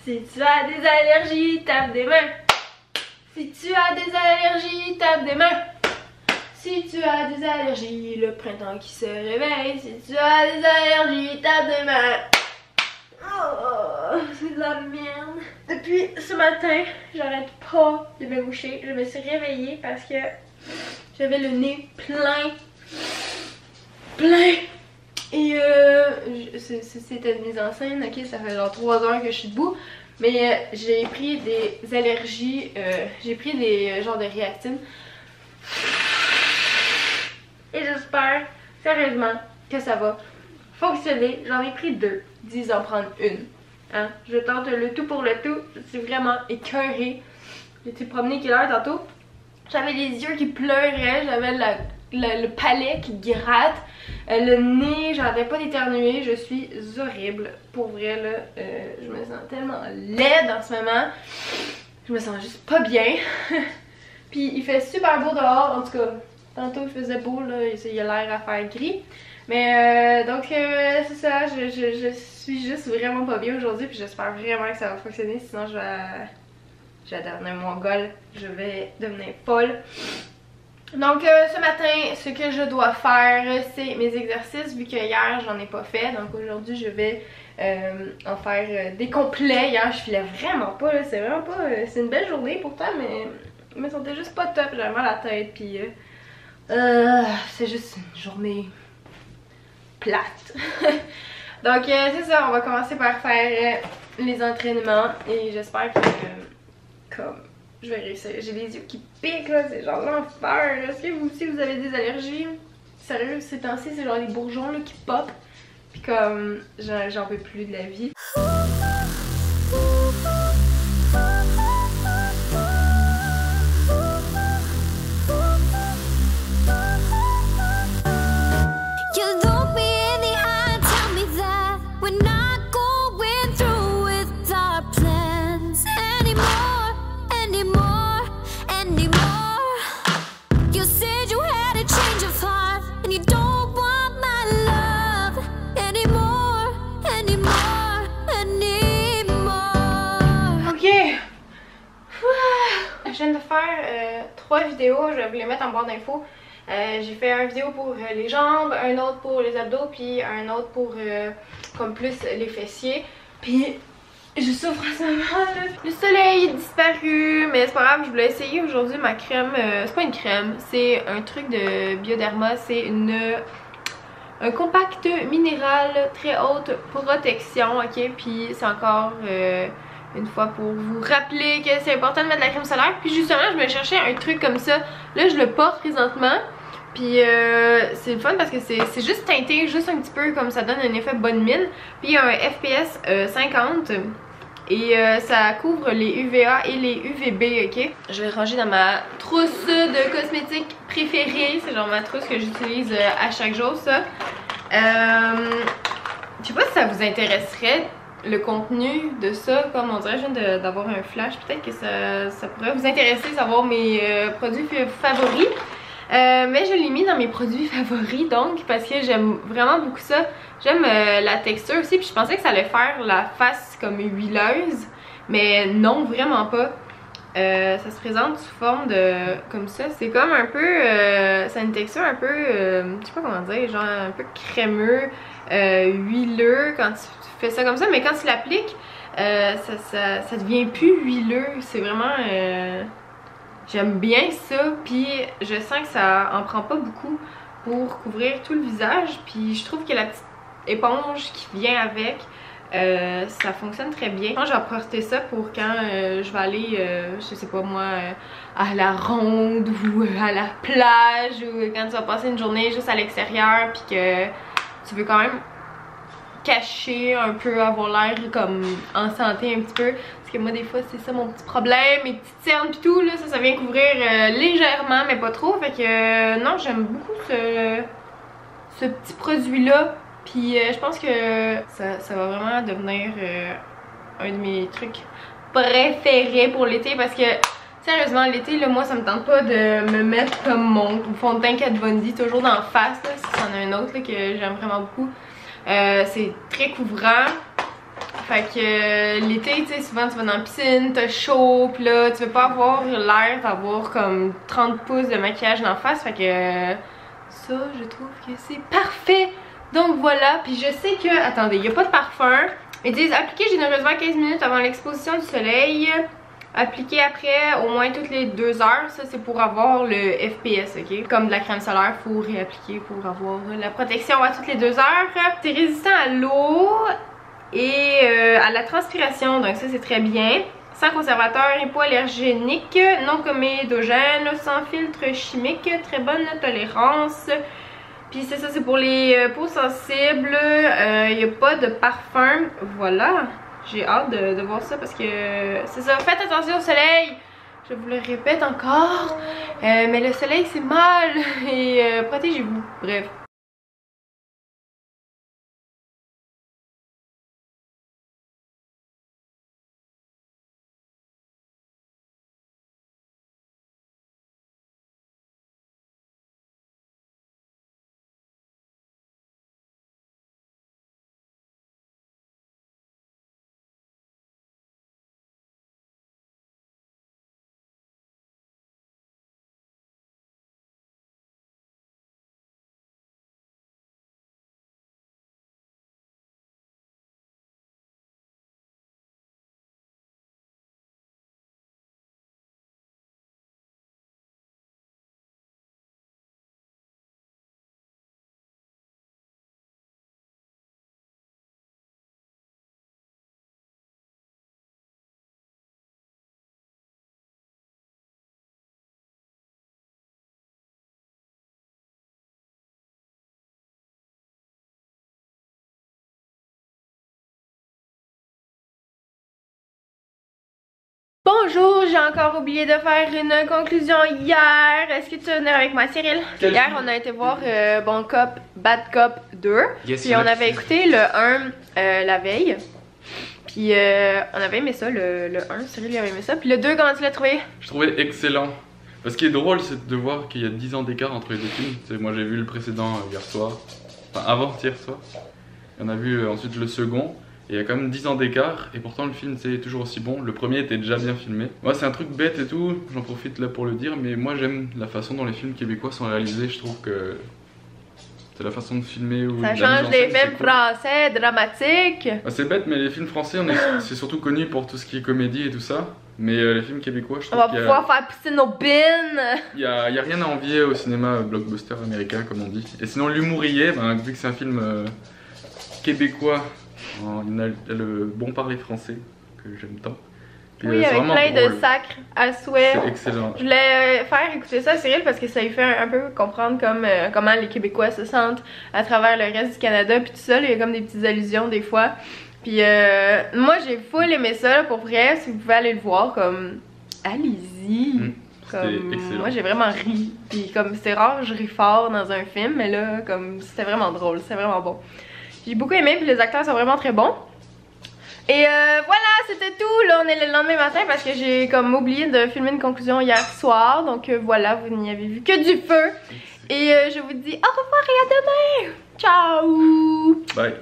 Si tu as des allergies, tape des mains. Si tu as des allergies, tape des mains. Si tu as des allergies, le printemps qui se réveille. Si tu as des allergies, tape des mains. Oh, c'est de la merde. Depuis ce matin, j'arrête pas de me moucher. Je me suis réveillée parce que j'avais le nez plein. Et c'était une mise en scène, ok, ça fait genre 3 heures que je suis debout. Mais j'ai pris des allergies, j'ai pris des genres de réactines. Et j'espère sérieusement que ça va fonctionner. J'en ai pris 2, dis en prendre une. Hein? Je tente le tout pour le tout, je suis vraiment écœurée. J'étais promenée quelle heure tantôt? J'avais les yeux qui pleuraient, j'avais le palais qui gratte, le nez, j'arrêtais pas d'éternuer, je suis horrible. Pour vrai là, je me sens tellement laide en ce moment, je me sens juste pas bien. Puis il fait super beau dehors, en tout cas, tantôt il faisait beau là, il a l'air à faire gris. Mais donc c'est ça, je suis juste vraiment pas bien aujourd'hui, puis j'espère vraiment que ça va fonctionner, sinon je vais devenir mongole, je vais devenir folle. Donc ce matin, ce que je dois faire, c'est mes exercices, vu que hier j'en ai pas fait. Donc aujourd'hui je vais en faire des complets. Hier je filais vraiment pas, c'est vraiment pas... c'est une belle journée pourtant, mais je me sentais juste pas top, j'avais mal à la tête, puis c'est juste une journée plate. Donc c'est ça, on va commencer par faire les entraînements et j'espère que comme je vais réussir. J'ai les yeux qui piquent là, c'est genre l'enfer. Est-ce que vous aussi vous avez des allergies? Sérieux, ces temps-ci c'est genre les bourgeons là qui pop. Puis comme j'en peux plus de la vie. Je viens de faire 3 vidéos, je vais vous les mettre en barre d'infos. J'ai fait une vidéo pour les jambes, un autre pour les abdos, puis un autre pour comme plus les fessiers. Puis je souffre en ce moment là. Le soleil est disparu, mais c'est pas grave, je voulais essayer aujourd'hui ma crème. C'est pas une crème, c'est un truc de Bioderma, c'est un compact minéral très haute protection, ok? Puis c'est encore une fois pour vous rappeler que c'est important de mettre de la crème solaire. Puis justement je me cherchais un truc comme ça. Là je le porte présentement. Puis c'est le fun parce que c'est juste teinté, juste un petit peu, comme ça donne un effet bonne mine. Puis il y a un FPS 50. Et ça couvre les UVA et les UVB, ok? Je vais ranger dans ma trousse de cosmétiques préférée. C'est genre ma trousse que j'utilise à chaque jour, ça. Je sais pas si ça vous intéresserait le contenu de ça, comme on dirait, je viens d'avoir un flash, peut-être que ça pourrait vous intéresser, savoir mes produits favoris. Mais je l'ai mis dans mes produits favoris, donc, parce que j'aime vraiment beaucoup ça. J'aime la texture aussi, puis je pensais que ça allait faire la face comme huileuse, mais non, vraiment pas. Ça se présente sous forme de... comme ça, c'est comme un peu... ça a une texture un peu... je sais pas comment dire, genre un peu crémeux, huileux quand tu fais ça comme ça, mais quand tu l'appliques, ça devient plus huileux, c'est vraiment... j'aime bien ça, puis je sens que ça en prend pas beaucoup pour couvrir tout le visage, puis je trouve que la petite éponge qui vient avec, ça fonctionne très bien. Je vais porter ça pour quand je vais aller, je sais pas moi, à la ronde ou à la plage, ou quand tu vas passer une journée juste à l'extérieur, puis que tu veux quand même cacher un peu, avoir l'air comme en santé un petit peu, parce que moi des fois c'est ça mon petit problème, mes petites cernes pis tout là, ça vient couvrir légèrement mais pas trop, fait que non, j'aime beaucoup ce petit produit là, puis je pense que ça va vraiment devenir un de mes trucs préférés pour l'été, parce que sérieusement l'été là, moi ça me tente pas de me mettre comme mon fond de teint Kat Von D toujours d'en face là, si c'en a un autre là, que j'aime vraiment beaucoup. C'est très couvrant, Fait que l'été, tu sais, souvent tu vas dans la piscine, t'as chaud, pis là, tu veux pas avoir l'air d'avoir comme 30 pouces de maquillage d'en face. Fait que ça, je trouve que c'est parfait. Donc voilà, puis je sais que, attendez, il n'y a pas de parfum. Ils disent appliquer généreusement 15 minutes avant l'exposition du soleil. Appliquer après au moins toutes les 2 heures. Ça, c'est pour avoir le FPS, ok? Comme de la crème solaire, faut réappliquer pour avoir la protection à toutes les 2 heures. C'est résistant à l'eau et à la transpiration, donc ça, c'est très bien. Sans conservateur, hypoallergénique, non comédogène, sans filtre chimique, très bonne tolérance. Puis c'est ça, c'est pour les peaux sensibles. Il n'y a pas de parfum. Voilà. J'ai hâte de voir ça parce que c'est ça. Faites attention au soleil. Je vous le répète encore. Mais le soleil, c'est mal. Et protégez-vous. Bref. Bonjour, j'ai encore oublié de faire une conclusion hier. Est-ce que tu es venu avec moi, Cyril? Hier, on a été voir Bon Cop, Bad Cop 2. Yes, puis on avait écouté le 1 la veille. Puis on avait aimé ça, le 1, Cyril il avait aimé ça. Puis le 2, comment tu l'as trouvé? Je trouvais excellent. Ce qui est drôle, c'est de voir qu'il y a 10 ans d'écart entre les deux films. Moi j'ai vu le précédent hier soir, enfin avant-hier soir. Et on a vu ensuite le second. Et il y a quand même 10 ans d'écart, et pourtant le film c'est toujours aussi bon. Le premier était déjà bien filmé. Moi c'est un truc bête et tout, j'en profite là pour le dire, mais moi j'aime la façon dont les films québécois sont réalisés. Je trouve que c'est la façon de filmer où ça change des films français dramatiques. C'est bête, mais les films français, c'est surtout connu pour tout ce qui est comédie et tout ça. Mais les films québécois, je trouve on va pouvoir faire piscine aux bines. Il y a rien à envier au cinéma blockbuster américain, comme on dit. Et sinon l'humourier, vu que c'est un film québécois, il a le bon parler français que j'aime tant. Puis, oui, avec plein drôle. De sacres à souhait. C'est excellent. Je voulais faire écouter ça à Cyril parce que ça lui fait un peu comprendre comment les Québécois se sentent à travers le reste du Canada. Puis tout ça, il y a comme des petites allusions des fois. Puis moi j'ai full aimé ça là, pour vrai. Si vous pouvez aller le voir, comme allez-y. Moi j'ai vraiment ri. Puis comme c'est rare, je ris fort dans un film, mais là comme c'était vraiment drôle, c'était vraiment bon. J'ai beaucoup aimé, puis les acteurs sont vraiment très bons. Et voilà, c'était tout. Là, on est le lendemain matin parce que j'ai comme oublié de filmer une conclusion hier soir. Donc voilà, vous n'y avez vu que du feu. Et je vous dis au revoir et à demain. Ciao. Bye.